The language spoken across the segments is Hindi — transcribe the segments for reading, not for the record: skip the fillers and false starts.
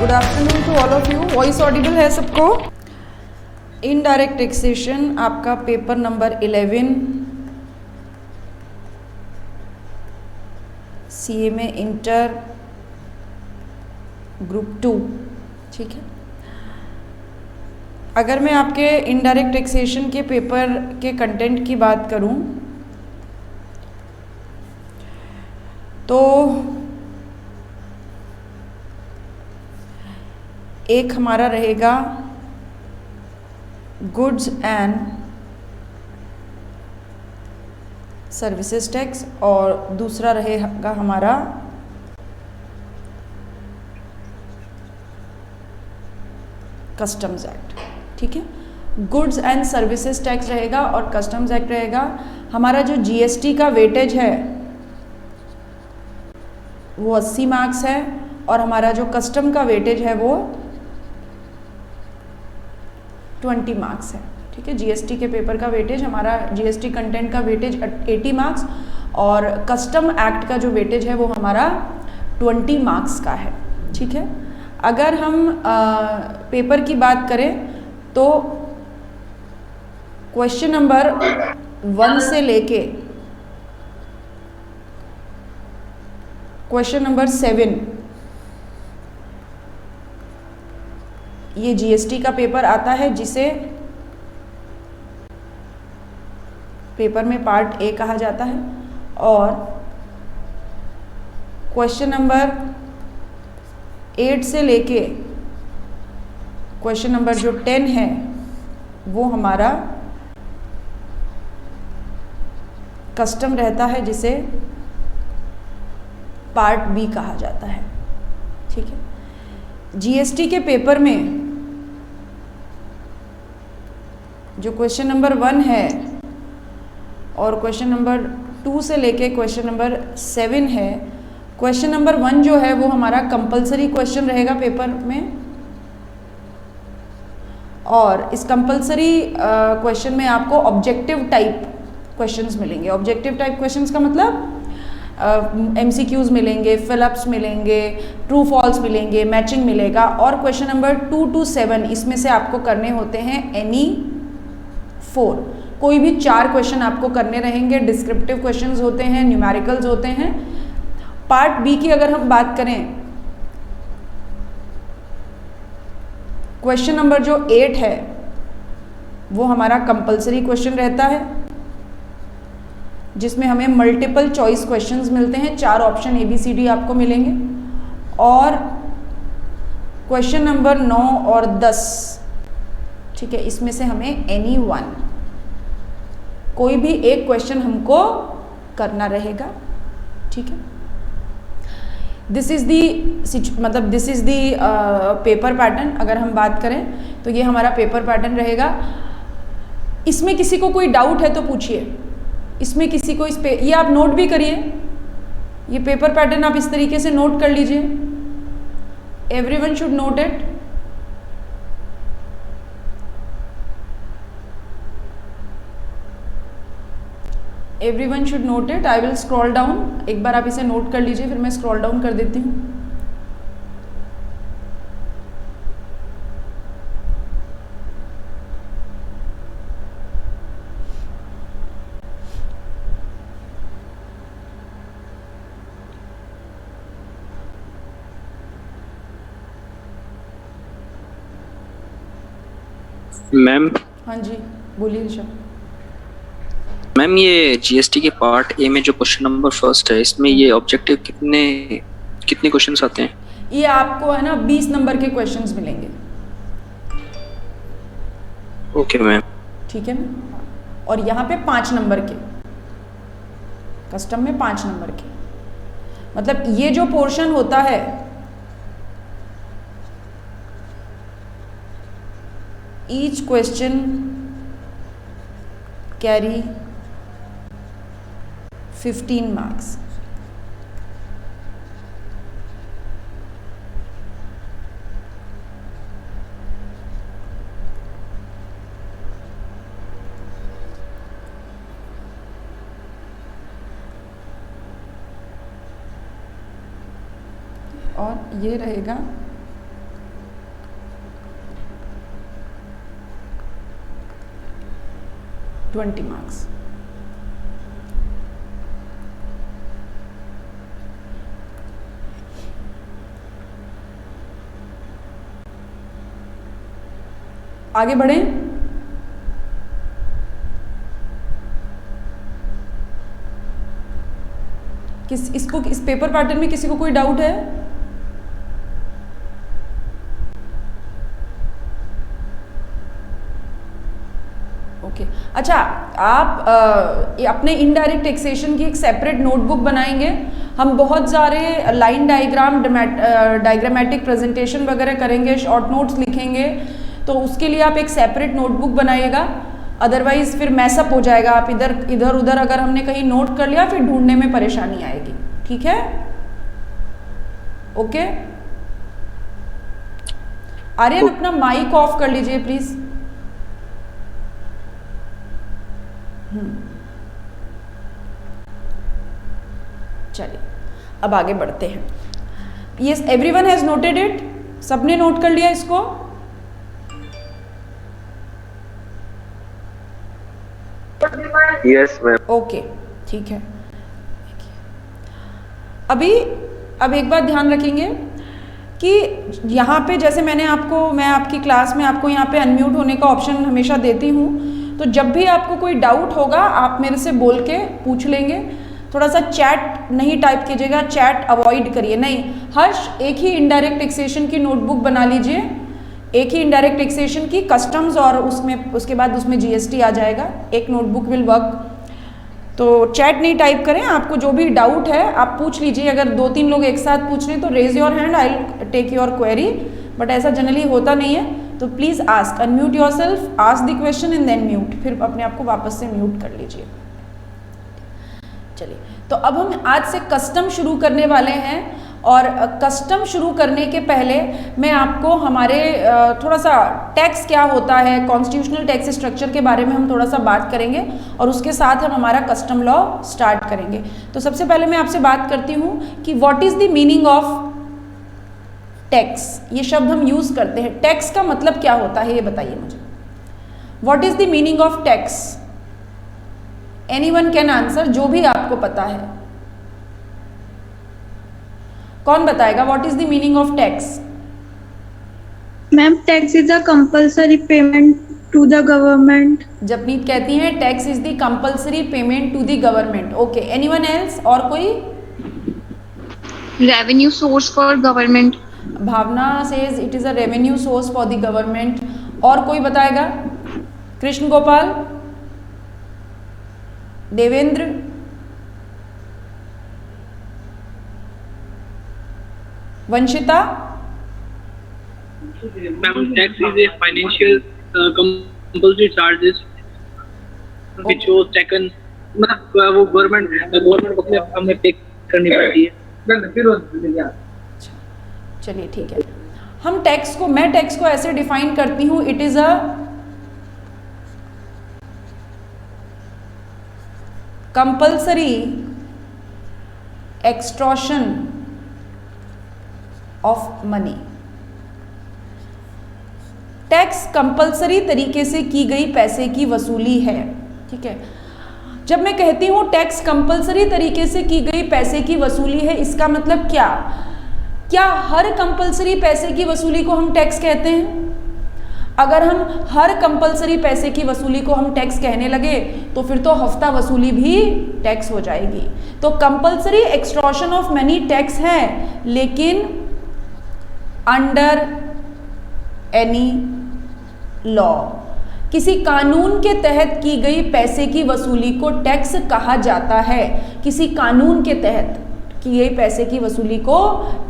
Good afternoon to all of you. Voice audible है सबको? इनडायरेक्ट टैक्सेशन आपका पेपर नंबर 11 सीए में इंटर ग्रुप 2, ठीक है। अगर मैं आपके इनडायरेक्ट टैक्सेशन के पेपर के कंटेंट की बात करूं तो एक हमारा रहेगा गुड्स एंड सर्विसेज टैक्स और दूसरा रहेगा हमारा कस्टम्स एक्ट, ठीक है। गुड्स एंड सर्विसेज टैक्स रहेगा और कस्टम्स एक्ट रहेगा। हमारा जो जीएसटी का वेटेज है वो 80 मार्क्स है और हमारा जो कस्टम का वेटेज है वो 20 मार्क्स है, ठीक है। जीएसटी के पेपर का वेटेज, हमारा जीएसटी कंटेंट का वेटेज 80 मार्क्स और कस्टम एक्ट का जो वेटेज है वो हमारा 20 मार्क्स का है, ठीक है। अगर हम पेपर की बात करें तो क्वेश्चन नंबर 1 से लेके क्वेश्चन नंबर 7 ये जीएसटी का पेपर आता है, जिसे पेपर में पार्ट ए कहा जाता है। और क्वेश्चन नंबर 8 से लेके क्वेश्चन नंबर जो 10 है वो हमारा कस्टम रहता है, जिसे पार्ट बी कहा जाता है, ठीक है। जीएसटी के पेपर में जो क्वेश्चन नंबर 1 है और क्वेश्चन नंबर 2 से लेके क्वेश्चन नंबर 7 है, क्वेश्चन नंबर 1 जो है वो हमारा कंपलसरी क्वेश्चन रहेगा पेपर में। और इस कंपलसरी क्वेश्चन में आपको ऑब्जेक्टिव टाइप क्वेश्चंस मिलेंगे। ऑब्जेक्टिव टाइप क्वेश्चंस का मतलब एमसीक्यूज मिलेंगे, फिलअप्स मिलेंगे, ट्रू फॉल्स मिलेंगे, मैचिंग मिलेगा। और क्वेश्चन नंबर 2 to 7 इसमें से आपको करने होते हैं एनी 4, कोई भी 4 क्वेश्चन आपको करने रहेंगे। डिस्क्रिप्टिव क्वेश्चंस होते हैं, न्यूमेरिकल्स होते हैं। पार्ट बी की अगर हम बात करें, क्वेश्चन नंबर जो 8 है वो हमारा कंपलसरी क्वेश्चन रहता है, जिसमें हमें मल्टीपल चॉइस क्वेश्चंस मिलते हैं। 4 ऑप्शन ABCD आपको मिलेंगे। और क्वेश्चन नंबर 9 और 10, ठीक है, इसमें से हमें एनी 1, कोई भी एक क्वेश्चन हमको करना रहेगा, ठीक है। This is the paper pattern. अगर हम बात करें तो ये हमारा पेपर पैटर्न रहेगा। इसमें किसी को कोई डाउट है तो पूछिए। इसमें किसी को ये आप नोट भी करिए, ये पेपर पैटर्न आप इस तरीके से नोट कर लीजिए। Everyone should note it. Everyone should note it. I will scroll down. एक बार आप इसे नोट कर लीजिए, फिर मैं स्क्रॉल डाउन कर देती हूँ। मैम। हाँ जी, बोलिए ऋषभ। मैम, ये जीएसटी के पार्ट ए में जो क्वेश्चन नंबर 1 है, इसमें ये ऑब्जेक्टिव कितने क्वेश्चंस आते हैं? ये आपको है ना 20 नंबर के क्वेश्चंस मिलेंगे। ओके मैम, ठीक है ना। और यहाँ पे 5 नंबर के, कस्टम में 5 नंबर के, मतलब ये जो पोर्शन होता है ईच क्वेश्चन कैरी 15 मार्क्स। और ये रहेगा 20 मार्क्स। आगे बढ़ें। इस पेपर पैटर्न में किसी को कोई डाउट है? ओके अच्छा, आप अपने इनडायरेक्ट टैक्सेशन की एक सेपरेट नोटबुक बनाएंगे। हम बहुत सारे लाइन डायग्राम, डायग्रामेटिक प्रेजेंटेशन वगैरह करेंगे, शॉर्ट नोट्स लिखेंगे, तो उसके लिए आप एक सेपरेट नोटबुक बनाइएगा, अदरवाइज फिर मैसअप हो जाएगा। आप इधर उधर अगर हमने कहीं नोट कर लिया फिर ढूंढने में परेशानी आएगी। ठीक है, ओके। आर्यन अपना माइक ऑफ कर लीजिए प्लीज। चलिए अब आगे बढ़ते हैं। Yes, everyone has noted it? सबने नोट कर लिया इसको? Yes ma'am. ओके ठीक है। अब एक बात ध्यान रखेंगे कि यहाँ पे जैसे मैं आपकी क्लास में आपको यहाँ पे अनम्यूट होने का ऑप्शन हमेशा देती हूँ, तो जब भी आपको कोई डाउट होगा आप मेरे से बोल के पूछ लेंगे। थोड़ा सा चैट नहीं टाइप कीजिएगा, चैट अवॉइड करिए। नहीं, हर्ष एक ही इनडायरेक्ट टैक्सेशन की नोटबुक बना लीजिए, एक ही इनडायरेक्ट टैक्सेशन की, कस्टम्स और उसके बाद उसमें जीएसटी आ जाएगा। एक नोटबुक विल वर्क। तो चैट नहीं टाइप करें, आपको जो भी डाउट है आप पूछ लीजिए। अगर 2-3 लोग एक साथ पूछ रहे हैं तो raise your hand, I will take your query, but ऐसा जनरली होता नहीं है। तो please ask, unmute yourself, ask the question and then mute, फिर अपने आप को वापस से म्यूट कर लीजिए। चलिए, तो अब हम आज से कस्टम शुरू करने वाले हैं, और कस्टम शुरू करने के पहले मैं आपको हमारे थोड़ा सा टैक्स क्या होता है, कॉन्स्टिट्यूशनल टैक्स स्ट्रक्चर के बारे में हम थोड़ा सा बात करेंगे, और उसके साथ हम हमारा कस्टम लॉ स्टार्ट करेंगे। तो सबसे पहले मैं आपसे बात करती हूँ कि what is the meaning of tax. ये शब्द हम यूज़ करते हैं, टैक्स का मतलब क्या होता है ये बताइए मुझे। What is the meaning of tax? Anyone can answer, जो भी आपको पता है। कौन बताएगा what is the meaning of tax? Ma'am, tax is a compulsory payment to the government. Japneet कहती हैं tax is the compulsory payment to the government. Okay, anyone else? और कोई? Revenue source for government. Bhavna says it is a revenue source for the government. और कोई बताएगा? Krishna Gopal, Devendra, Vanshita? Ma'am, tax is a financial compulsory charges which was taken, मतलब वो गवर्नमेंट को हमें पे करनी पड़ती है। चलिए ठीक है, मैं टैक्स को ऐसे डिफाइन करती हूँ, it is a compulsory extortion of money. Tax compulsory तरीके से की गई पैसे की वसूली है। ठीक है, जब मैं कहती हूं टैक्स कंपल्सरी तरीके से की गई पैसे की वसूली है, इसका मतलब क्या हर कंपल्सरी पैसे की वसूली को हम टैक्स कहते हैं? अगर हम हर कंपल्सरी पैसे की वसूली को हम टैक्स कहने लगे तो फिर तो हफ्ता वसूली भी टैक्स हो जाएगी। तो compulsory extortion of money tax है, लेकिन अंडर एनी लॉ, किसी कानून के तहत की गई पैसे की वसूली को टैक्स कहा जाता है। किसी कानून के तहत की गई पैसे की वसूली को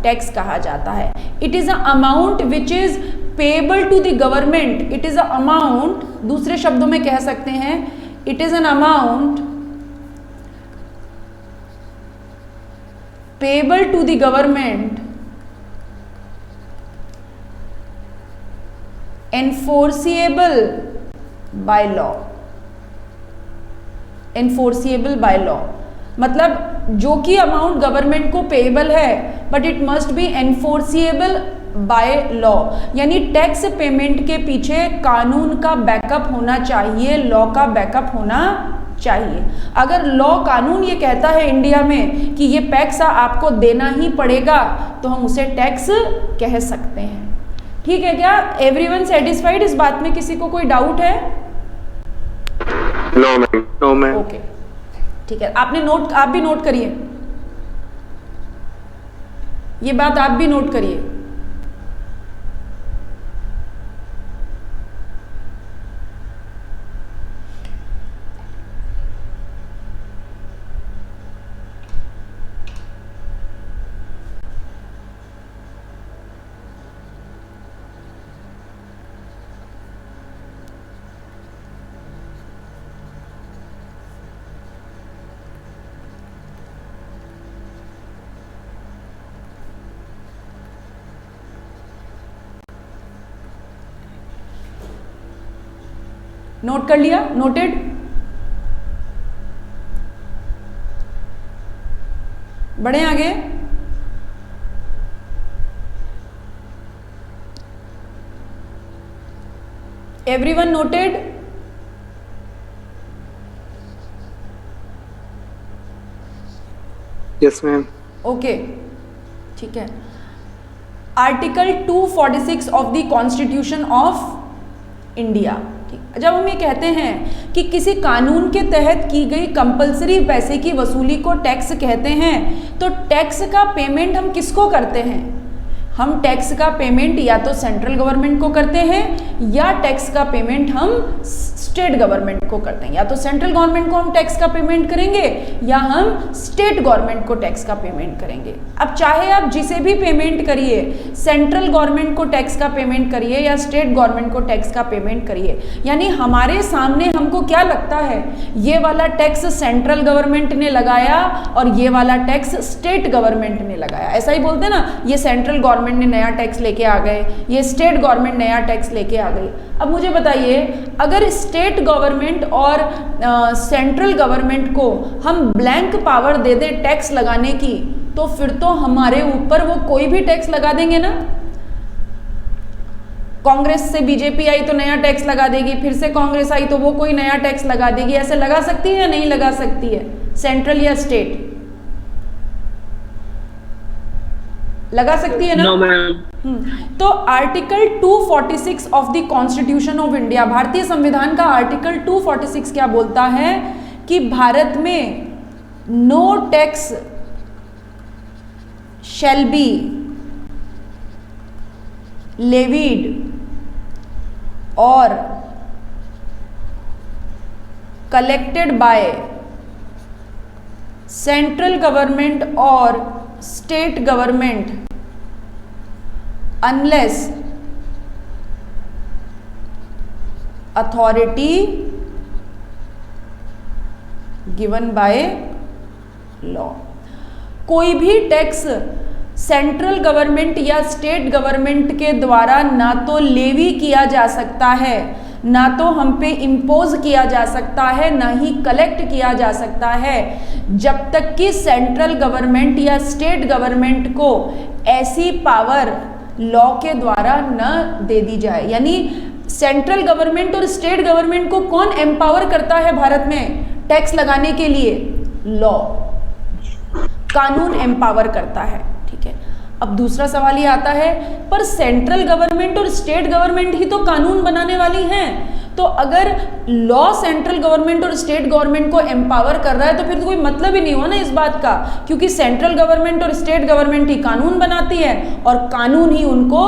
टैक्स कहा जाता है। It is a amount which is payable to the government. It is a amount, दूसरे शब्दों में कह सकते हैं, it is an amount payable to the government enforceable by law. Enforceable by law मतलब जो कि अमाउंट गवर्नमेंट को पेएबल है, but it must be enforceable by law, यानी टैक्स पेमेंट के पीछे कानून का बैकअप होना चाहिए, लॉ का बैकअप होना चाहिए। अगर लॉ कानून ये कहता है इंडिया में कि ये टैक्स आपको देना ही पड़ेगा तो हम उसे टैक्स कह सकते हैं। ठीक है क्या? एवरीवन सेटिस्फाइड इस बात में? किसी को कोई डाउट है? No ma'am, no ma'am. Okay, ठीक है। आप भी नोट करिए, ये बात आप भी नोट करिए। नोट कर लिया? नोटेड? बढ़े आगे? Everyone noted? Yes ma'am. Okay, ठीक है। Article 246 of the constitution of India. जब हम ये कहते हैं कि किसी कानून के तहत की गई कंपलसरी पैसे की वसूली को टैक्स कहते हैं, तो टैक्स का पेमेंट हम किसको करते हैं? हम टैक्स का पेमेंट या तो सेंट्रल गवर्नमेंट को करते हैं या टैक्स का पेमेंट हम स्टेट गवर्नमेंट को करते हैं। या तो सेंट्रल गवर्नमेंट को हम टैक्स का पेमेंट करेंगे या हम स्टेट गवर्नमेंट को टैक्स का पेमेंट करेंगे। अब चाहे आप जिसे भी पेमेंट करिए, सेंट्रल गवर्नमेंट को टैक्स का पेमेंट करिए या स्टेट गवर्नमेंट को टैक्स का पेमेंट करिए, यानी हमारे सामने हमको क्या लगता है, ये वाला टैक्स सेंट्रल गवर्नमेंट ने लगाया और ये वाला टैक्स स्टेट गवर्नमेंट ने लगाया। ऐसा ही बोलते हैं ना, ये सेंट्रल गवर्नमेंट ने नया टैक्स लेके आ गए, ये स्टेट गवर्नमेंट नया टैक्स लेके आ गई। अब मुझे बताइए, अगर स्टेट गवर्नमेंट और सेंट्रल गवर्नमेंट को हम ब्लैंक पावर दे दे टैक्स लगाने की, तो फिर तो हमारे ऊपर वो कोई भी टैक्स लगा देंगे ना। कांग्रेस से बीजेपी आई तो नया टैक्स लगा देगी, फिर से कांग्रेस आई तो वो कोई नया टैक्स लगा देगी। ऐसे लगा सकती है या नहीं लगा सकती है? सेंट्रल या स्टेट लगा सकती है ना? No, ma'am. तो article 246 of the constitution of India, भारतीय संविधान का आर्टिकल 246 क्या बोलता है कि भारत में no tax shall be levied और कलेक्टेड बाय सेंट्रल गवर्नमेंट और state government unless authority given by law। कोई भी टैक्स सेंट्रल गवर्नमेंट या स्टेट गवर्नमेंट के द्वारा ना तो लेवी किया जा सकता है, ना तो हम पे इम्पोज किया जा सकता है, ना ही कलेक्ट किया जा सकता है, जब तक कि सेंट्रल गवर्नमेंट या स्टेट गवर्नमेंट को ऐसी पावर लॉ के द्वारा न दे दी जाए। यानी सेंट्रल गवर्नमेंट और स्टेट गवर्नमेंट को कौन एम्पावर करता है भारत में टैक्स लगाने के लिए? लॉ, कानून एम्पावर करता है। ठीक है, अब दूसरा सवाल ये आता है, पर सेंट्रल गवर्नमेंट और स्टेट गवर्नमेंट ही तो कानून बनाने वाली हैं, तो अगर लॉ सेंट्रल गवर्नमेंट और स्टेट गवर्नमेंट को एम्पावर कर रहा है तो फिर तो कोई मतलब ही नहीं हुआ ना इस बात का, क्योंकि सेंट्रल गवर्नमेंट और स्टेट गवर्नमेंट ही कानून बनाती है और कानून ही उनको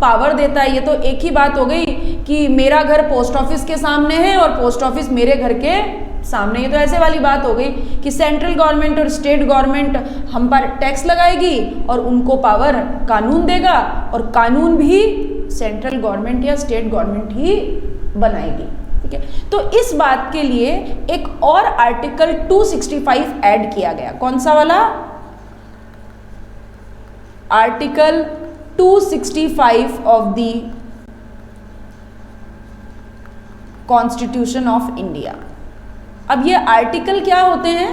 पावर देता है। ये तो एक ही बात हो गई कि मेरा घर पोस्ट ऑफिस के सामने है और पोस्ट ऑफिस मेरे घर के सामने। ये तो ऐसे वाली बात हो गई कि सेंट्रल गवर्नमेंट और स्टेट गवर्नमेंट हम पर टैक्स लगाएगी और उनको पावर कानून देगा और कानून भी सेंट्रल गवर्नमेंट या स्टेट गवर्नमेंट ही बनाएगी। ठीक है, तो इस बात के लिए एक और आर्टिकल 265 ऐड किया गया। कौन सा वाला? Article 265 of the constitution of India. अब ये आर्टिकल क्या होते हैं?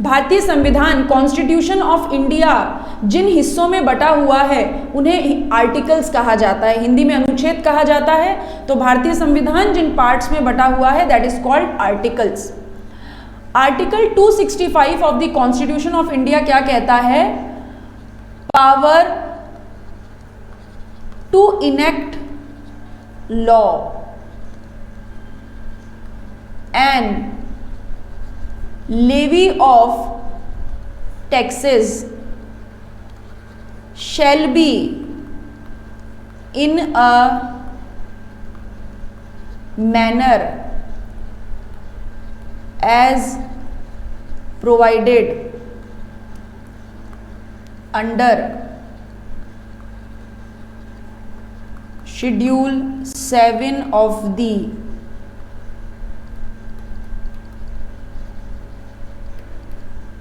भारतीय संविधान कॉन्स्टिट्यूशन ऑफ इंडिया जिन हिस्सों में बटा हुआ है उन्हें आर्टिकल्स कहा जाता है, हिंदी में अनुच्छेद कहा जाता है। तो भारतीय संविधान जिन पार्ट्स में बटा हुआ है that is called articles. Article 265 of the constitution of India क्या कहता है? Power to enact law and levy of taxes shall be in a manner as provided under Schedule 7 of the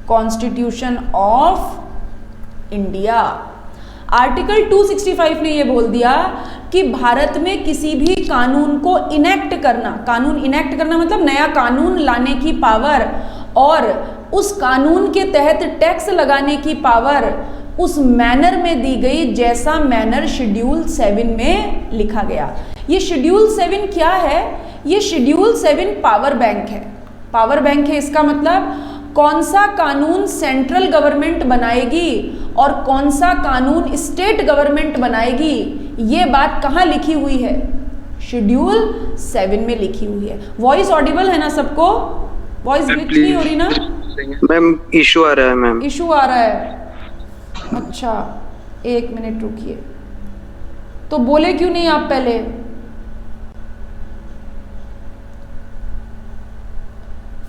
constitution of India. Article 265 ने ये बोल दिया कि भारत में किसी भी कानून को इनेक्ट करना, कानून इनेक्ट करना मतलब नया कानून लाने की पावर और उस कानून के तहत टैक्स लगाने की पावर उस मैनर में दी गई जैसा मैनर शेड्यूल 7 में लिखा गया। ये शेड्यूल 7 क्या है? ये शेड्यूल 7 पावर बैंक है। पावर बैंक है इसका मतलब कौन सा कानून सेंट्रल गवर्नमेंट बनाएगी और कौन सा कानून स्टेट गवर्नमेंट बनाएगी, ये बात कहाँ लिखी हुई है? शेड्यूल 7 में लिखी हुई है। वॉइस ऑडिबल है ना सबको? वॉइस ग्लिच नहीं हो रही ना? मैम इशू आ रहा है मैम। इशू आ रहा है? अच्छा 1 मिनट रुकिए। तो बोले क्यों नहीं आप पहले?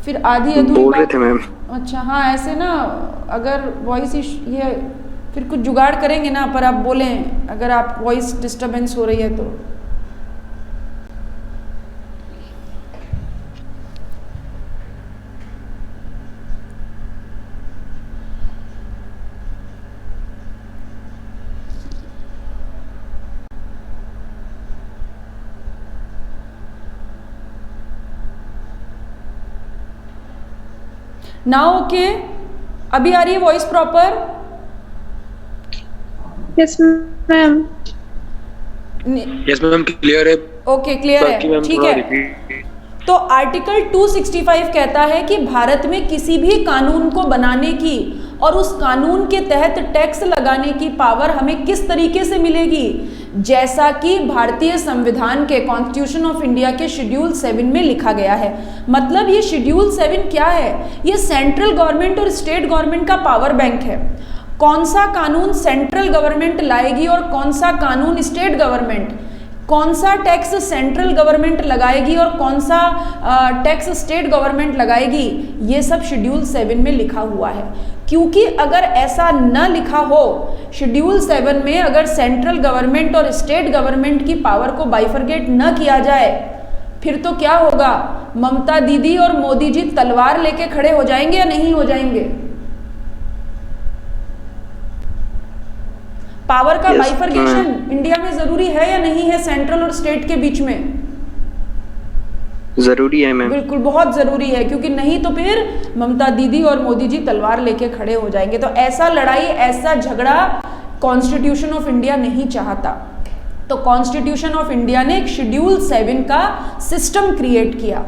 फिर आधी अधूरी बोल रहे थे मैम। अच्छा हाँ, ऐसे ना अगर वॉइस ये फिर कुछ जुगाड़ करेंगे ना, पर आप बोलें अगर आप वॉइस डिस्टरबेंस हो रही है तो। नाउ ओके, अभी आ रही है voice proper? Yes ma'am. Yes ma'am clear है। ओके क्लियर है, ठीक है। तो आर्टिकल 265 कहता है कि भारत में किसी भी कानून को बनाने की और उस कानून के तहत टैक्स लगाने की पावर हमें किस तरीके से मिलेगी? जैसा कि भारतीय संविधान के कॉन्स्टिट्यूशन ऑफ इंडिया के शेड्यूल 7 में लिखा गया है। मतलब ये शेड्यूल 7 क्या है? ये सेंट्रल गवर्नमेंट और स्टेट गवर्नमेंट का पावर बैंक है। कौन सा कानून सेंट्रल गवर्नमेंट लाएगी और कौन सा कानून स्टेट गवर्नमेंट, कौन सा टैक्स सेंट्रल गवर्नमेंट लगाएगी और कौन सा टैक्स स्टेट गवर्नमेंट लगाएगी, ये सब शेड्यूल 7 में लिखा हुआ है। क्योंकि अगर ऐसा न लिखा हो शेड्यूल 7 में, अगर सेंट्रल गवर्नमेंट और स्टेट गवर्नमेंट की पावर को बाइफरगेट न किया जाए, फिर तो क्या होगा? ममता दीदी और मोदी जी तलवार लेके खड़े हो जाएंगे या नहीं हो जाएंगे? पावर का बाइफरकेशन इंडिया में जरूरी है या नहीं है? सेंट्रल और स्टेट के बीच में जरूरी है मैम। बिल्कुल बहुत जरूरी है, क्योंकि नहीं तो फिर ममता दीदी और मोदी जी तलवार लेके खड़े हो जाएंगे। तो ऐसा लड़ाई, ऐसा झगड़ा कॉन्स्टिट्यूशन ऑफ इंडिया नहीं चाहता। तो कॉन्स्टिट्यूशन ऑफ इंडिया ने एक शेड्यूल 7 का सिस्टम क्रिएट किया।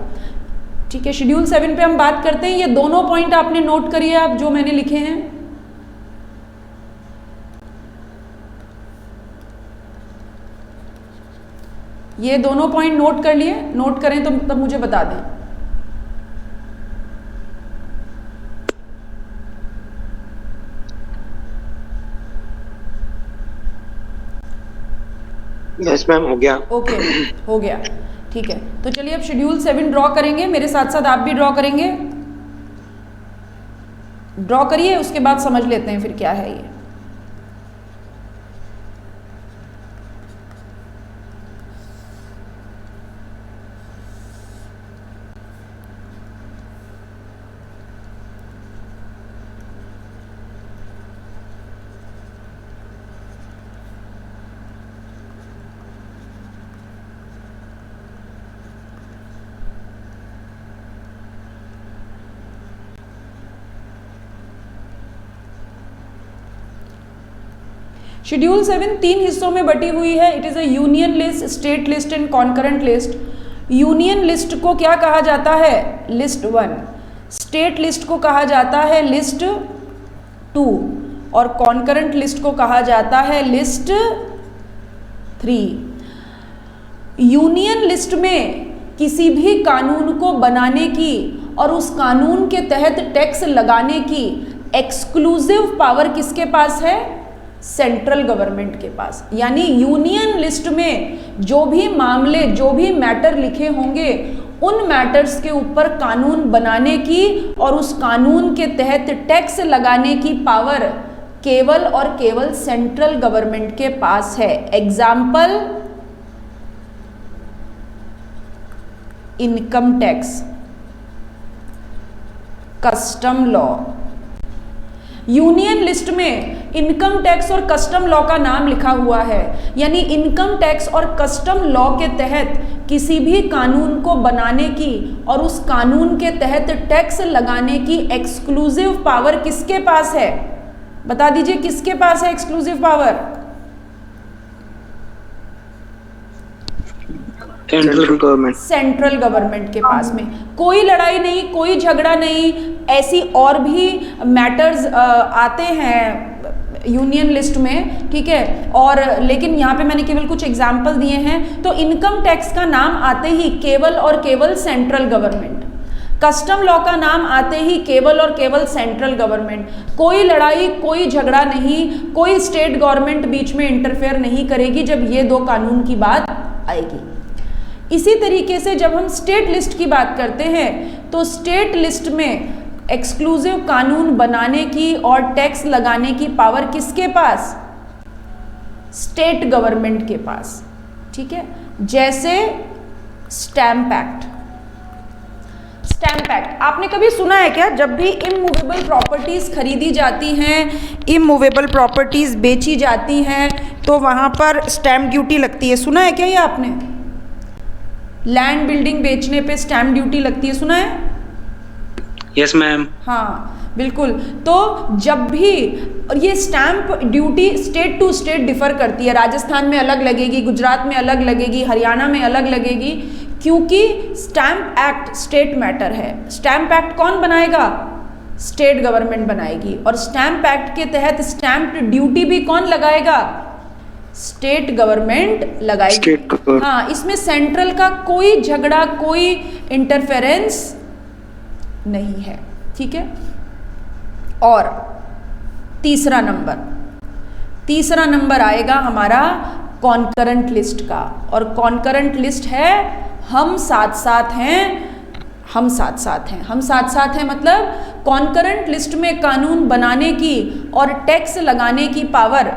ठीक है, शेड्यूल 7 पे हम बात करते हैं। ये दोनों पॉइंट आपने नोट करिए, आप जो मैंने लिखे हैं। ये दोनों पॉइंट नोट कर लिए? नोट करें तो तब मुझे बता दें। यस मैम हो गया। ओके हो गया, ठीक है। तो चलिए अब शेड्यूल 7 ड्रॉ करेंगे, मेरे साथ साथ आप भी ड्रॉ करेंगे। ड्रॉ करिए, उसके बाद समझ लेते हैं फिर क्या है ये। शेड्यूल 7 3 हिस्सों में बटी हुई है। It is a union list, state list and concurrent list. Union list को क्या कहा जाता है? लिस्ट 1। स्टेट लिस्ट को कहा जाता है लिस्ट 2 और कॉन्करेंट लिस्ट को कहा जाता है लिस्ट 3। यूनियन लिस्ट में किसी भी कानून को बनाने की और उस कानून के तहत टैक्स लगाने की एक्सक्लूसिव पावर किसके पास है? सेंट्रल गवर्नमेंट के पास। यानी यूनियन लिस्ट में जो भी मामले, जो भी मैटर लिखे होंगे, उन मैटर्स के ऊपर कानून बनाने की और उस कानून के तहत टैक्स लगाने की पावर केवल और केवल सेंट्रल गवर्नमेंट के पास है। Example, income tax, custom law. Union list में इनकम टैक्स और कस्टम लॉ का नाम लिखा हुआ है, यानी इनकम टैक्स और कस्टम लॉ के तहत किसी भी कानून को बनाने की और उस कानून के तहत टैक्स लगाने की एक्सक्लूसिव पावर किसके पास है? बता दीजिए किसके पास है exclusive power? Central government. Central government के पास में। कोई लड़ाई नहीं, कोई झगड़ा नहीं। ऐसी और भी मैटर्स आते हैं यूनियन लिस्ट में, ठीक है, और लेकिन यहाँ पे मैंने केवल कुछ एग्जाम्पल दिए हैं। तो इनकम टैक्स का नाम आते ही केवल और केवल सेंट्रल गवर्नमेंट, कस्टम लॉ का नाम आते ही केवल और केवल सेंट्रल गवर्नमेंट। कोई लड़ाई, कोई झगड़ा नहीं, कोई स्टेट गवर्नमेंट बीच में इंटरफेयर नहीं करेगी जब ये दो कानून की बात आएगी। इसी तरीके से जब हम स्टेट लिस्ट की बात करते हैं तो स्टेट लिस्ट में एक्सक्लूसिव कानून बनाने की और टैक्स लगाने की पावर किसके पास? स्टेट गवर्नमेंट के पास, ठीक है। जैसे स्टैम्प एक्ट। स्टैम्प एक्ट आपने कभी सुना है क्या? जब भी इमूवेबल प्रॉपर्टीज खरीदी जाती हैं, इमूवेबल प्रॉपर्टीज बेची जाती हैं, तो वहां पर स्टैम्प ड्यूटी लगती है। सुना है क्या ये आपने? लैंड बिल्डिंग बेचने पे स्टैम्प ड्यूटी लगती है, सुना है? Yes ma'am. हाँ बिल्कुल। तो जब भी, और ये stamp duty state to state differ करती है। राजस्थान में अलग लगेगी, गुजरात में अलग लगेगी, हरियाणा में अलग लगेगी, क्योंकि स्टैम्प एक्ट स्टेट मैटर है। स्टैम्प एक्ट कौन बनाएगा? स्टेट गवर्नमेंट बनाएगी। और स्टैम्प एक्ट के तहत स्टैम्प ड्यूटी भी कौन लगाएगा? स्टेट गवर्नमेंट लगाएगी। हाँ, इसमें सेंट्रल का कोई झगड़ा, कोई इंटरफेरेंस नहीं है, ठीक है। और तीसरा नंबर आएगा हमारा कॉन्करेंट लिस्ट का। और कॉन्करेंट लिस्ट है हम साथ साथ हैं मतलब कॉन्करेंट लिस्ट में कानून बनाने की और टैक्स लगाने की पावर,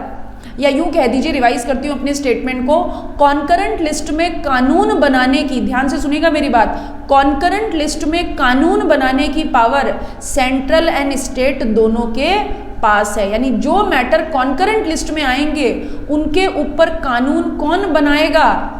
या यूं कह दीजिए, रिवाइज करती हूं अपने स्टेटमेंट को, कॉन्करेंट लिस्ट में कानून बनाने की, ध्यान से सुनिएगा मेरी बात, कॉन्करेंट लिस्ट में कानून बनाने की पावर सेंट्रल एंड स्टेट दोनों के पास है। यानी जो मैटर कॉन्करेंट लिस्ट में आएंगे उनके ऊपर कानून कौन बनाएगा?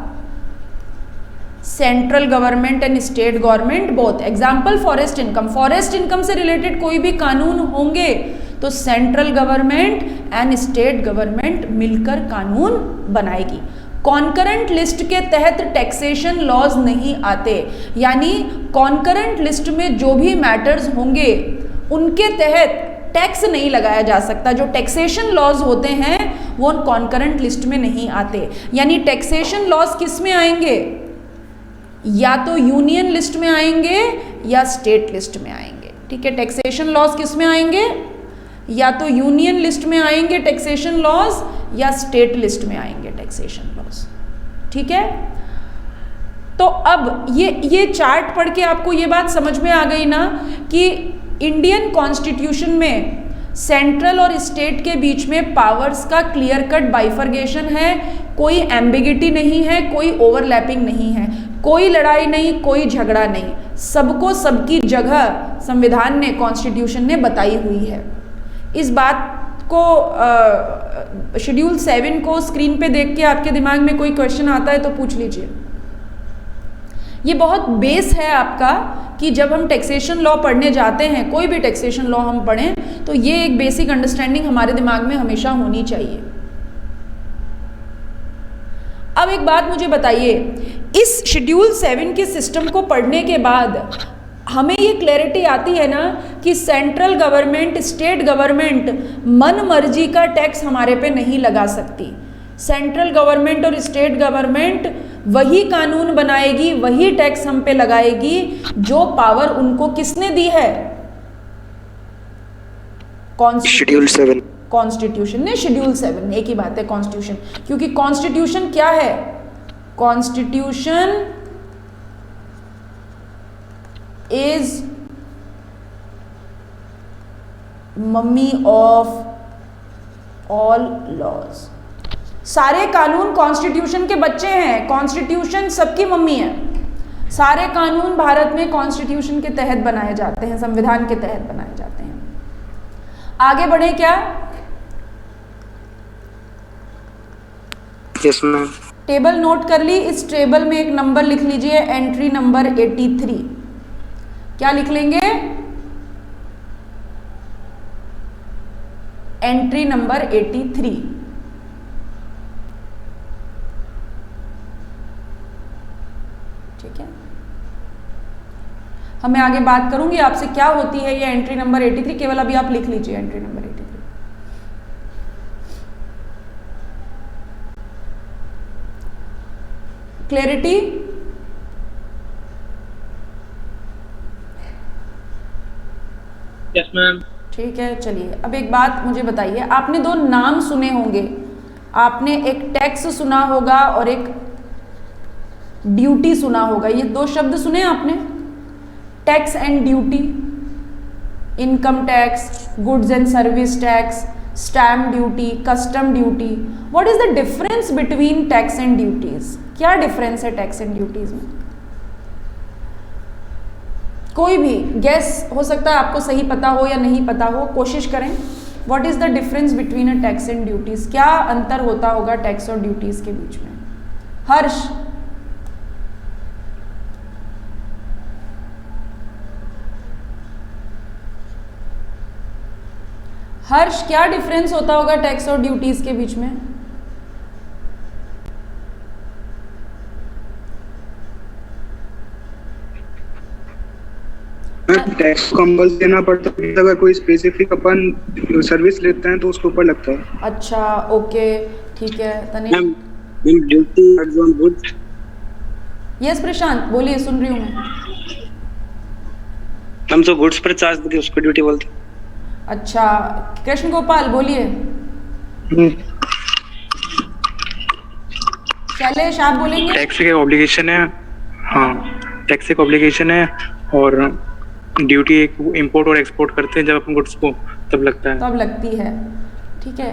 Central government and state government both. Example, forest income. Forest income से रिलेटेड कोई भी कानून होंगे तो central government and state government मिलकर कानून बनाएगी। कॉन्करेंट लिस्ट के तहत टैक्सेशन लॉज नहीं आते, यानी कॉन्करेंट लिस्ट में जो भी मैटर्स होंगे उनके तहत टैक्स नहीं लगाया जा सकता। जो टैक्सेशन लॉज होते हैं वो कॉन्करेंट लिस्ट में नहीं आते। यानी टैक्सेशन लॉज किस में आएंगे? या तो यूनियन लिस्ट में आएंगे या स्टेट लिस्ट में आएंगे, ठीक है। टैक्सेशन लॉज किस में आएंगे? या तो यूनियन लिस्ट में आएंगे टैक्सेशन लॉज, या स्टेट लिस्ट में आएंगे टैक्सेशन लॉज, ठीक है। तो अब ये चार्ट पढ़ के आपको ये बात समझ में आ गई ना कि इंडियन कॉन्स्टिट्यूशन में सेंट्रल और स्टेट के बीच में पावर्स का क्लियर कट बाइफर्गेशन है। कोई एम्बिगिटी नहीं है, कोई ओवरलैपिंग नहीं है, कोई लड़ाई नहीं, कोई झगड़ा नहीं, सबको सबकी जगह संविधान ने, कॉन्स्टिट्यूशन ने बताई हुई है। इस बात को शेड्यूल 7 को स्क्रीन पे देख के आपके दिमाग में कोई क्वेश्चन आता है तो पूछ लीजिए। ये बहुत बेस है आपका कि जब हम टैक्सेशन लॉ पढ़ने जाते हैं, कोई भी टैक्सेशन लॉ हम पढ़ें, तो ये एक बेसिक अंडरस्टैंडिंग हमारे दिमाग में हमेशा होनी चाहिए, अब एक बात मुझे बताइए, इस शेड्यूल 7 के सिस्टम को पढ़ने के बाद हमें ये क्लैरिटी आती है ना कि सेंट्रल गवर्नमेंट, स्टेट गवर्नमेंट मन मर्जी का टैक्स हमारे पे नहीं लगा सकती। सेंट्रल गवर्नमेंट और स्टेट गवर्नमेंट वही कानून बनाएगी, वही टैक्स हम पे लगाएगी जो पावर उनको किसने दी है? शेड्यूल 7। कॉन्स्टिट्यूशन ने, शेड्यूल 7 एक ही बात है, कॉन्स्टिट्यूशन। क्योंकि कॉन्स्टिट्यूशन क्या है? Constitution is mummy of all laws. सारे कानून कॉन्स्टिट्यूशन के बच्चे हैं। कॉन्स्टिट्यूशन सबकी मम्मी है। सारे कानून भारत में कॉन्स्टिट्यूशन के तहत बनाए जाते हैं, संविधान के तहत बनाए जाते हैं। आगे बढ़े क्या? Yes ma'am. टेबल नोट कर ली। इस टेबल में एक नंबर लिख लीजिए, एंट्री नंबर 83। क्या लिख लेंगे? Entry number 83। ठीक है, अब मैं आगे बात करूंगी आपसे क्या होती है ये एंट्री नंबर 83। केवल अभी आप लिख लीजिए entry number 83। Clarity? Yes ma'am. ठीक है, चलिए अब एक बात मुझे बताइए, आपने दो नाम सुने होंगे। आपने एक टैक्स सुना होगा और एक ड्यूटी सुना होगा। ये दो शब्द सुने आपने, tax and duty. Income tax, goods and service tax, stamp duty, custom duty. What is the difference between tax and duties? क्या डिफरेंस है टैक्स एंड ड्यूटीज में? कोई भी गैस हो सकता है, आपको सही पता हो या नहीं पता हो, कोशिश करें। What is the difference between a tax and duties? क्या अंतर होता होगा टैक्स और ड्यूटीज के बीच में? हर्ष? हर्ष, क्या डिफरेंस होता होगा टैक्स और ड्यूटीज के बीच में? टैक्स कंपल्सरी देना पड़ता है, अगर कोई स्पेसिफिक अपन सर्विस लेते हैं तो उसके ऊपर लगता है। अच्छा, ओके, ठीक है। Tanishq? Ma'am duty on goods. Yes Prashant, बोलिए, सुन रही हूँ मैं। हम जो गुड्स पर चार्ज देते हैं उसको ड्यूटी बोलते हैं। अच्छा, कृष्ण गोपाल बोलिए। शैलेश आप बोलेंगे? टैक्स एक ऑब्लिगेशन है। हाँ, टैक्स एक ऑब्लिगेशन है और ड्यूटी एक इंपोर्ट और एक्सपोर्ट करते हैं जब अपन गुड्स को, तब लगता है। तब लगती है, ठीक है।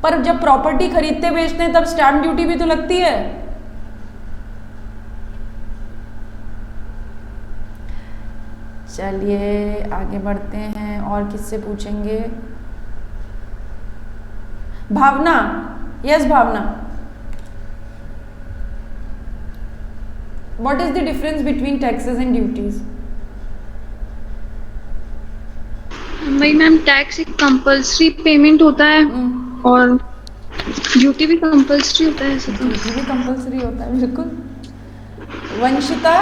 पर जब प्रॉपर्टी खरीदते बेचते हैं तब स्टैम्प ड्यूटी भी तो लगती है। चलिए आगे बढ़ते हैं, और किससे पूछेंगे? Bhavna? Yes Bhavna, what is the difference between taxes and duties? वही मैम, टैक्स एक कंपल्सरी पेमेंट होता है और ड्यूटी भी कंपल्सरी होता है। ऐसा तो ड्यूटी भी कंपल्सरी होता है, बिल्कुल। वंशिता?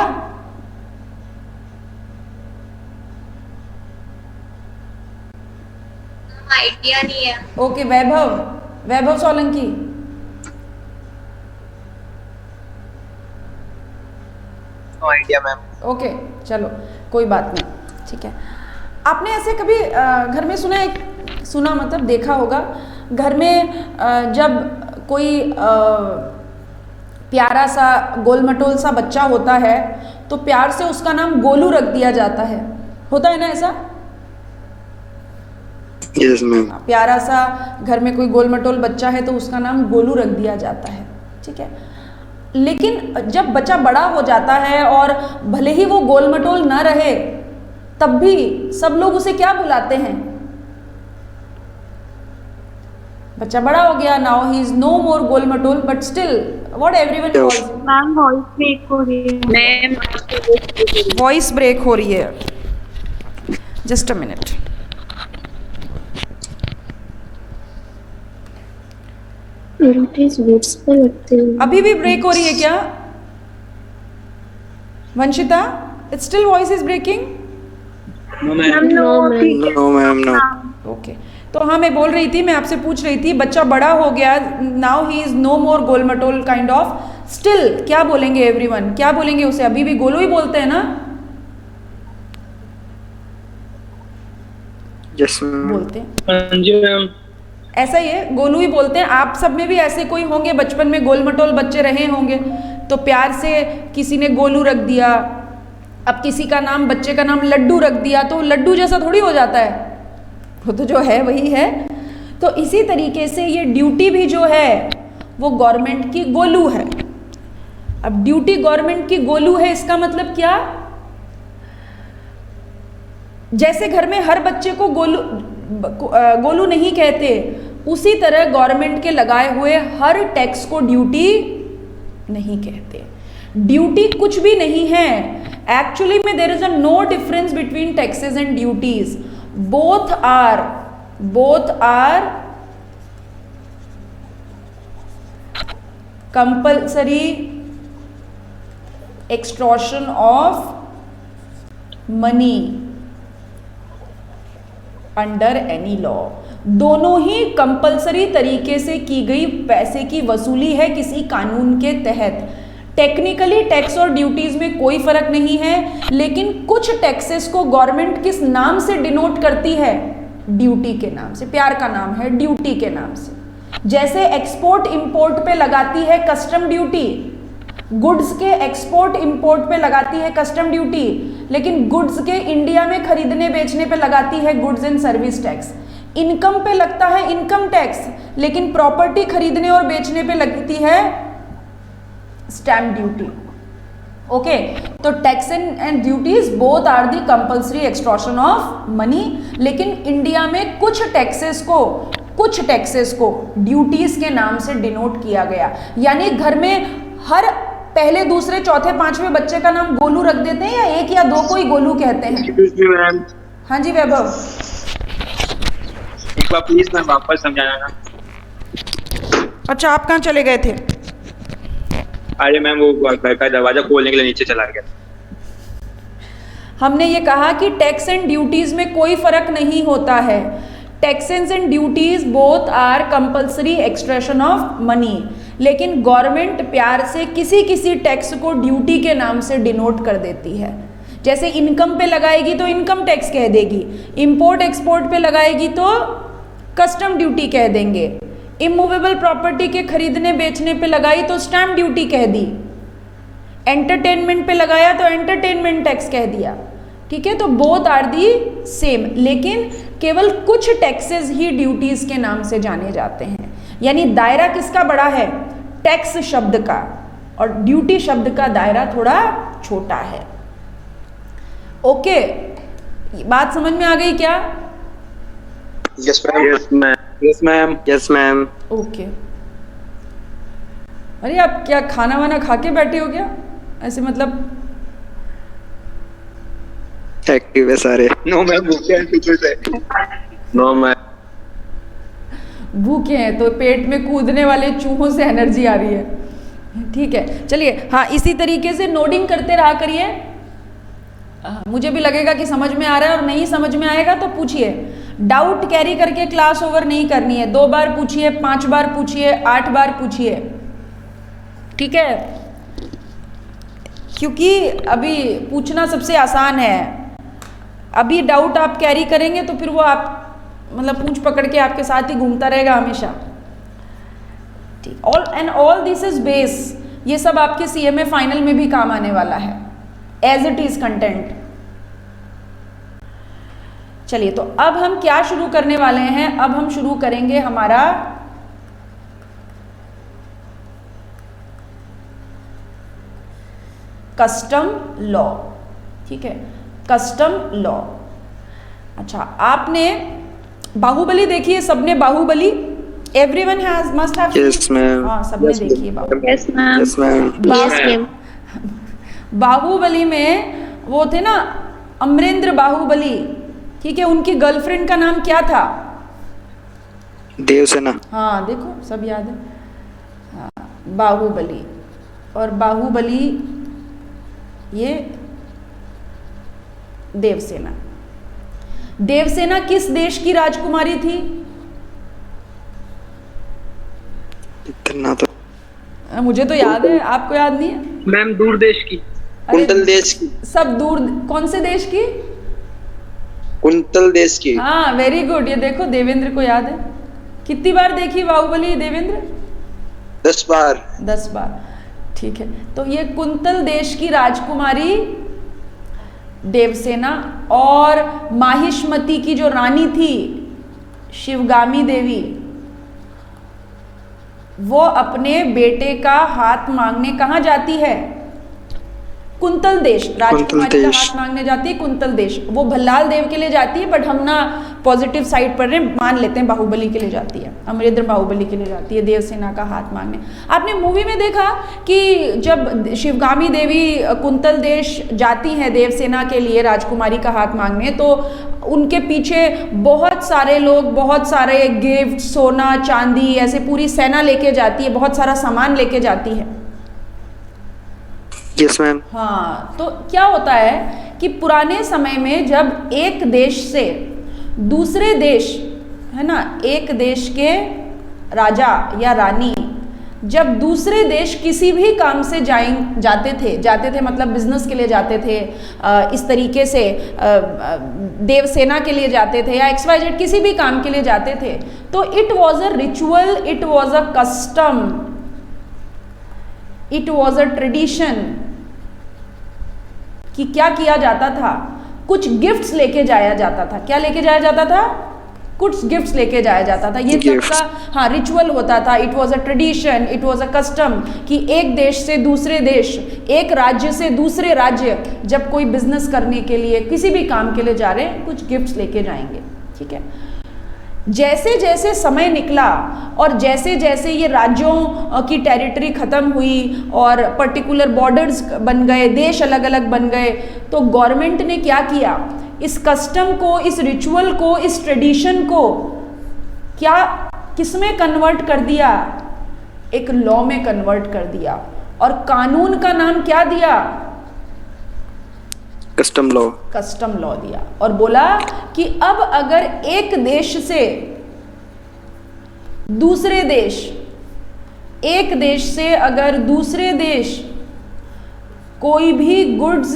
आइडिया नहीं है। Okay, Vaibhav? Vaibhav Solanki? No idea ma'am. Okay, चलो कोई बात नहीं, ठीक है। आपने ऐसे कभी घर में सुना मतलब देखा होगा, घर में जब कोई प्यारा सा गोलमटोल सा बच्चा होता है तो प्यार से उसका नाम गोलू रख दिया जाता है, होता है ना ऐसा? Yes ma'am. प्यारा सा घर में कोई गोलमटोल बच्चा है तो उसका नाम गोलू रख दिया जाता है, ठीक है। लेकिन जब बच्चा बड़ा हो जाता है और भले ही वो गोलमटोल ना रहे तब भी सब लोग उसे क्या बुलाते हैं? बच्चा बड़ा हो गया, now he is no more गोलमटोल, but still what everyone calls. Ma'am voice break हो रही है। मैम वॉइस ब्रेक हो रही है, just a minute. Duties goods पर लगते हैं। अभी भी ब्रेक हो रही है क्या Vanshita? It's still voice is breaking? No ma'am no. Okay, तो हाँ मैं बोल रही थी, मैं आपसे पूछ रही थी, बच्चा बड़ा हो गया, now he is no more गोलमटोल काइंड ऑफ, स्टिल क्या बोलेंगे एवरीवन, क्या बोलेंगे उसे? अभी भी गोलू ही बोलते हैं ना? Yes ma'am. बोलते हैं, हाँ जी मैम। ऐसा ही है, गोलू ही बोलते हैं। आप सब में भी ऐसे कोई होंगे, बचपन में गोलमटोल बच्चे रहे होंगे, तो प्यार से किसी ने गोलू रख दिया। अब किसी का नाम, बच्चे का नाम लड्डू रख दिया, तो लड्डू जैसा थोड़ी हो जाता है, वो तो जो है वही है। तो इसी तरीके से ये ड्यूटी भी जो है वो गवर्नमेंट की गोलू है। अब ड्यूटी गवर्नमेंट की गोलू है, इसका मतलब क्या? जैसे घर में हर बच्चे को गोलू नहीं कहते, उसी तरह गवर्नमेंट के लगाए हुए हर टैक्स को ड्यूटी नहीं कहते। ड्यूटी कुछ भी नहीं है एक्चुअली में। There is a no difference between taxes and duties. Both are compulsory extortion of money under any law. दोनों ही कंपल्सरी तरीके से की गई पैसे की वसूली है किसी कानून के तहत। टेक्निकली टैक्स और ड्यूटीज में कोई फर्क नहीं है, लेकिन कुछ टैक्सेस को गवर्नमेंट किस नाम से डिनोट करती है? ड्यूटी के नाम से। प्यार का नाम है ड्यूटी के नाम से। जैसे एक्सपोर्ट इंपोर्ट पे लगाती है कस्टम ड्यूटी, गुड्स के एक्सपोर्ट इंपोर्ट पे लगाती है कस्टम ड्यूटी, लेकिन गुड्स के इंडिया में खरीदने बेचने पे लगाती है goods and service tax. Income पे लगता है इनकम टैक्स, लेकिन प्रॉपर्टी खरीदने और बेचने पे लगती है स्टैम्प ड्यूटी। ओके, तो tax and duties both are the compulsory extortion of money. लेकिन इंडिया में कुछ टैक्सेस को ड्यूटीज के नाम से डिनोट किया गया। यानी घर में हर पहले दूसरे चौथे पांचवें बच्चे का नाम गोलू रख देते हैं, या एक या दो को ही गोलू कहते हैं? हाँ जी वैभव। एक बार प्लीज मैम वापस समझाना ना। अच्छा, आप कहाँ चले गए थे? अरे मैम वो घर का दरवाजा खोलने के लिए नीचे चला गया। हमने ये कहा कि टैक्स एंड ड्यूटीज में कोई फर्क नहीं होता है। Taxes and duties both are compulsory extraction of money, लेकिन गवर्नमेंट प्यार से किसी किसी टैक्स को ड्यूटी के नाम से डिनोट कर देती है। जैसे इनकम पे लगाएगी तो इनकम टैक्स कह देगी, इंपोर्ट एक्सपोर्ट पे लगाएगी तो कस्टम ड्यूटी कह देंगे, इमूवेबल प्रॉपर्टी के खरीदने बेचने पे लगाई तो स्टैम्प ड्यूटी कह दी, एंटरटेनमेंट पे लगाया तो एंटरटेनमेंट टैक्स कह दिया। ठीक है, तो बोथ आर दी सेम, लेकिन केवल कुछ टैक्सेस ही ड्यूटीज के नाम से जाने जाते हैं। यानी दायरा किसका बड़ा है? टैक्स शब्द का, और ड्यूटी शब्द का दायरा थोड़ा छोटा है। ओके, बात समझ में आ गई क्या? Yes ma'am. Yes ma'am. Yes ma'am. Yes ma'am. Okay. अरे आप क्या खाना वाना खा के बैठे हो क्या? ऐसे मतलब एक्टिव है सारे। नो मैम भूखे हैं पीछे से। No ma'am. भूखे हैं तो पेट में कूदने वाले चूहों से एनर्जी आ रही है। ठीक है, चलिए। हाँ, इसी तरीके से नोडिंग करते रहा करिए। मुझे भी लगेगा कि समझ में आ रहा है, और नहीं समझ में आएगा तो पूछिए। डाउट कैरी करके क्लास ओवर नहीं करनी है। 2 बार पूछिए, 5 बार पूछिए, 8 बार पूछिए। ठीक है, क्योंकि अभी पूछना सबसे आसान है। अभी डाउट आप कैरी करेंगे तो फिर वो आप मतलब पूंछ पकड़ के आपके साथ ही घूमता रहेगा हमेशा। ठीक, ऑल दिस इज बेस। ये सब आपके सीएमए फाइनल में भी काम आने वाला है, एज इट इज कंटेंट। चलिए, तो अब हम क्या शुरू करने वाले हैं? अब हम शुरू करेंगे हमारा कस्टम लॉ। ठीक है, कस्टम लॉ। अच्छा, आपने बाहुबली देखी है? सबने Baahubali? Everyone has must have. Yes ma'am. हाँ, सबने देखी है Baahubali. Yes ma'am. Yes ma'am. Yes ma'am. Baahubali में वो थे ना अमरेंद्र बाहुबली। ठीक है, उनकी गर्लफ्रेंड का नाम क्या था? देवसेना। हाँ, देखो सब याद है। हाँ, बाहुबली। और बाहुबली ये देवसेना। देवसेना किस देश की राजकुमारी थी? इतना तो मुझे तो याद है, आपको याद नहीं है? मैम दूर देश की। अरे, कुंतल देश की। सब दूर। कौन से देश की? कुंतल देश की। हाँ, वेरी गुड। ये देखो देवेंद्र को याद है। कितनी बार देखी बाहुबली देवेंद्र? 10 बार। 10 बार, ठीक है। तो ये कुंतल देश की राजकुमारी देवसेना, और माहिष्मती की जो रानी थी शिवगामी देवी, वो अपने बेटे का हाथ मांगने कहाँ जाती है? कुंतल देश। राजकुमारी का हाथ मांगने जाती है कुंतल देश। वो भल्लाल देव के लिए जाती है, बट हम ना पॉजिटिव साइड पर मान लेते हैं बाहुबली के लिए जाती है, अमरेंद्र बाहुबली के लिए जाती है देवसेना का हाथ मांगने। आपने मूवी में देखा कि जब शिवगामी देवी कुंतल देश जाती हैं देवसेना के लिए राजकुमारी का हाथ मांगने, तो उनके पीछे बहुत सारे लोग, बहुत सारे गिफ्ट, सोना चांदी, ऐसे पूरी सेना लेके जाती है, बहुत सारा सामान लेके जाती है। Yes ma'am. हाँ, तो क्या होता है कि पुराने समय में जब एक देश से दूसरे देश, है ना, एक देश के राजा या रानी जब दूसरे देश किसी भी काम से जाते थे मतलब बिजनेस के लिए जाते थे, इस तरीके से देवसेना के लिए जाते थे, या XYZ किसी भी काम के लिए जाते थे, तो it was a ritual, it was a custom, it was a tradition कि क्या किया जाता था, कुछ गिफ्ट्स लेके जाया जाता था। क्या लेके जाया जाता था? कुछ गिफ्ट्स लेके जाया जाता था। ये सबका हाँ रिचुअल होता था। It was a tradition, it was a custom कि एक देश से दूसरे देश, एक राज्य से दूसरे राज्य जब कोई बिजनेस करने के लिए, किसी भी काम के लिए जा रहे हैं, कुछ गिफ्ट्स लेके जाएंगे। ठीक है। जैसे जैसे समय निकला और जैसे जैसे ये राज्यों की टेरिटरी खत्म हुई और पर्टिकुलर बॉर्डर्स बन गए, देश अलग अलग बन गए, तो गवर्नमेंट ने क्या किया, इस कस्टम को, इस रिचुअल को, इस ट्रेडिशन को क्या किसमें कन्वर्ट कर दिया? एक लॉ में कन्वर्ट कर दिया। और कानून का नाम क्या दिया? Custom law. कस्टम लॉ दिया। और बोला कि अब अगर एक देश से दूसरे देश, एक देश से अगर दूसरे देश कोई भी गुड्स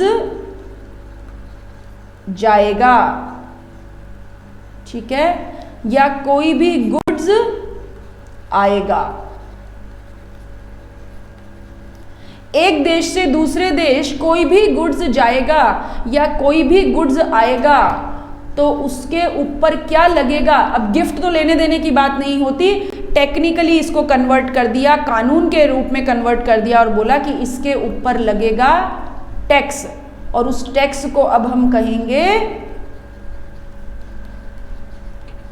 जाएगा, ठीक है, या कोई भी गुड्स आएगा, एक देश से दूसरे देश कोई भी गुड्स जाएगा या कोई भी गुड्स आएगा, तो उसके ऊपर क्या लगेगा? अब गिफ्ट तो लेने देने की बात नहीं होती, टेक्निकली इसको कन्वर्ट कर दिया, कानून के रूप में कन्वर्ट कर दिया और बोला कि इसके ऊपर लगेगा टैक्स। और उस टैक्स को अब हम कहेंगे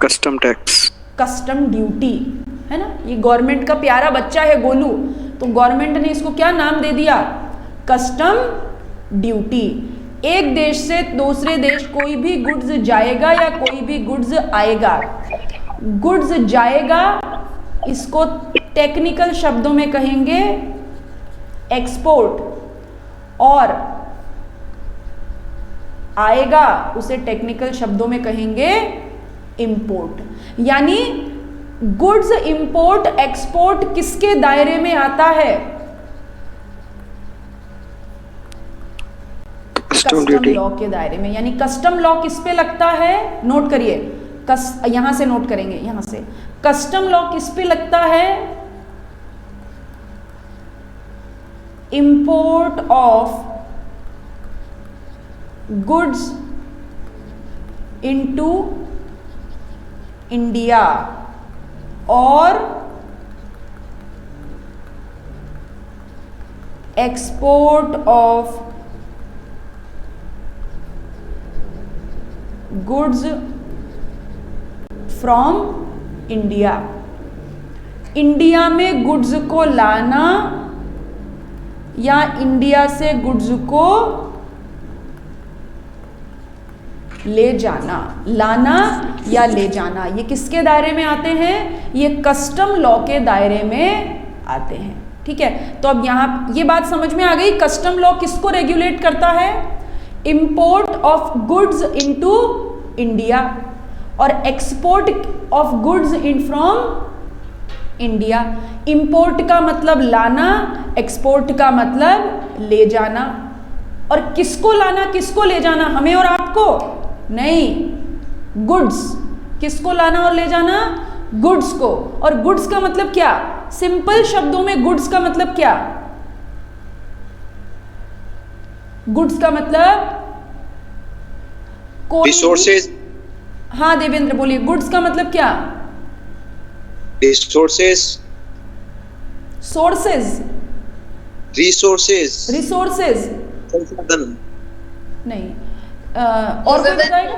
कस्टम टैक्स, कस्टम ड्यूटी, है ना। ये गवर्नमेंट का प्यारा बच्चा है गोलू, तो गवर्नमेंट ने इसको क्या नाम दे दिया? Custom duty. एक देश से दूसरे देश कोई भी गुड्स जाएगा या कोई भी गुड्स आएगा, गुड्स जाएगा इसको टेक्निकल शब्दों में कहेंगे एक्सपोर्ट, और आएगा उसे टेक्निकल शब्दों में कहेंगे इंपोर्ट। यानी गुड्स इंपोर्ट एक्सपोर्ट किसके दायरे में आता है? कस्टम लॉ के दायरे में। यानी कस्टम लॉ किस पे लगता है? नोट करिए, यहां से नोट करेंगे, यहां से कस्टम लॉ किस पे लगता है? Import of goods into India और export of goods from India. India में गुड्स को लाना या इंडिया से गुड्स को ले जाना, लाना या ले जाना, ये किसके दायरे में आते हैं? ये कस्टम लॉ के दायरे में आते हैं। ठीक है, तो अब यहाँ ये बात समझ में आ गई, कस्टम लॉ किसको रेगुलेट करता है? Import of goods into India और export of goods in from India. Import का मतलब लाना, एक्सपोर्ट का मतलब ले जाना। और किसको लाना किसको ले जाना? हमें और आपको नहीं, गुड्स। किसको लाना और ले जाना? गुड्स को। और गुड्स का मतलब क्या? सिंपल शब्दों में गुड्स का मतलब क्या? गुड्स का मतलब रिसोर्सेज। हाँ देवेंद्र बोलिए, गुड्स का मतलब क्या? रिसोर्सेज। सोर्सेज। रिसोर्सेज। रिसोर्सेज संसाधन। नहीं। और कोई बताएगा?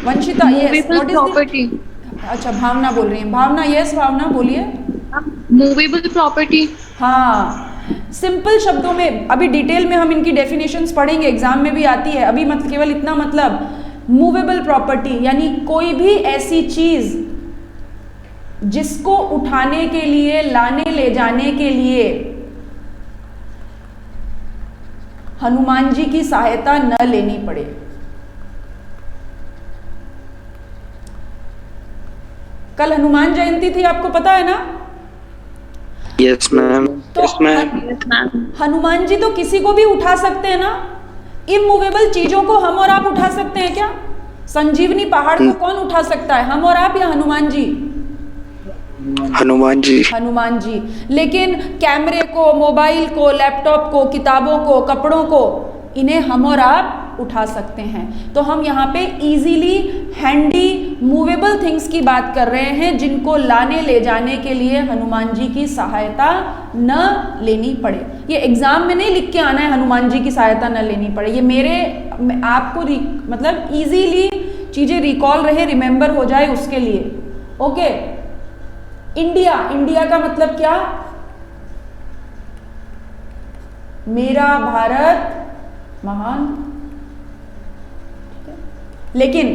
Vanshita, yes. What is property. अच्छा, भावना बोल रही है। भावना, यस भावना बोलिए। Movable property. हाँ, सिंपल शब्दों में, अभी डिटेल में हम इनकी डेफिनेशंस पढ़ेंगे, एग्जाम में भी आती है। अभी मतलब केवल इतना मतलब, मूवेबल प्रॉपर्टी यानी कोई भी ऐसी चीज जिसको उठाने के लिए, लाने ले जाने के लिए हनुमान जी की सहायता न लेनी पड़े। कल हनुमान जयंती थी, आपको पता है ना? Yes ma'am. तो यस मैम। हनुमान जी तो किसी को भी उठा सकते हैं ना? इमूवेबल चीजों को हम और आप उठा सकते हैं क्या? संजीवनी पहाड़ को कौन उठा सकता है, हम और आप या हनुमान जी? हनुमान जी। हनुमान जी। लेकिन कैमरे को, मोबाइल को, लैपटॉप को, किताबों को, कपड़ों को, इन्हें हम और आप उठा सकते हैं। तो हम यहाँ पे इजीली हैंडी मूवेबल थिंग्स की बात कर रहे हैं, जिनको लाने ले जाने के लिए हनुमान जी की सहायता न लेनी पड़े। ये एग्जाम में नहीं लिख के आना है हनुमान जी की सहायता न लेनी पड़े, ये मेरे आपको मतलब इजीली चीजें रिकॉल रहे, रिमेंबर हो जाए, उसके लिए। ओके। इंडिया, इंडिया का मतलब क्या? मेरा भारत महान। लेकिन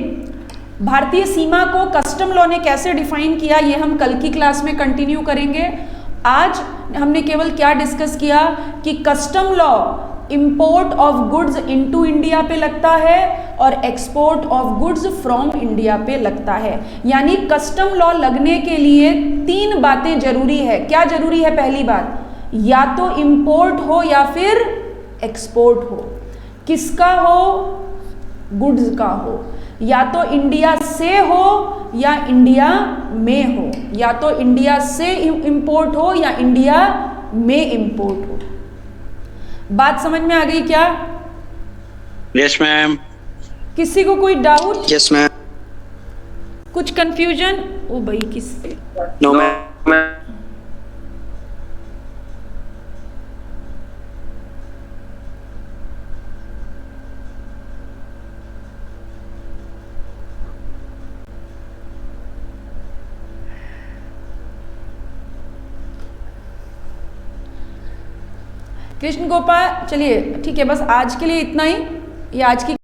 भारतीय सीमा को कस्टम लॉ ने कैसे डिफाइन किया, ये हम कल की क्लास में कंटिन्यू करेंगे। आज हमने केवल क्या डिस्कस किया कि custom law import of goods into India पे लगता है और export of goods from India पे लगता है। यानी कस्टम लॉ लगने के लिए 3 बातें जरूरी है। क्या जरूरी है? पहली बात, या तो इंपोर्ट हो या फिर एक्सपोर्ट हो। किसका हो? गुड्स का हो। या तो इंडिया से हो या इंडिया में हो, या तो इंडिया से इंपोर्ट हो या इंडिया में इंपोर्ट हो। बात समझ में आ गई क्या? Yes ma'am. किसी को कोई डाउट? Yes ma'am. कुछ कंफ्यूजन? ओ भाई, किस? No ma'am. कृष्ण गोपाल, चलिए ठीक है, बस आज के लिए इतना ही। ये आज की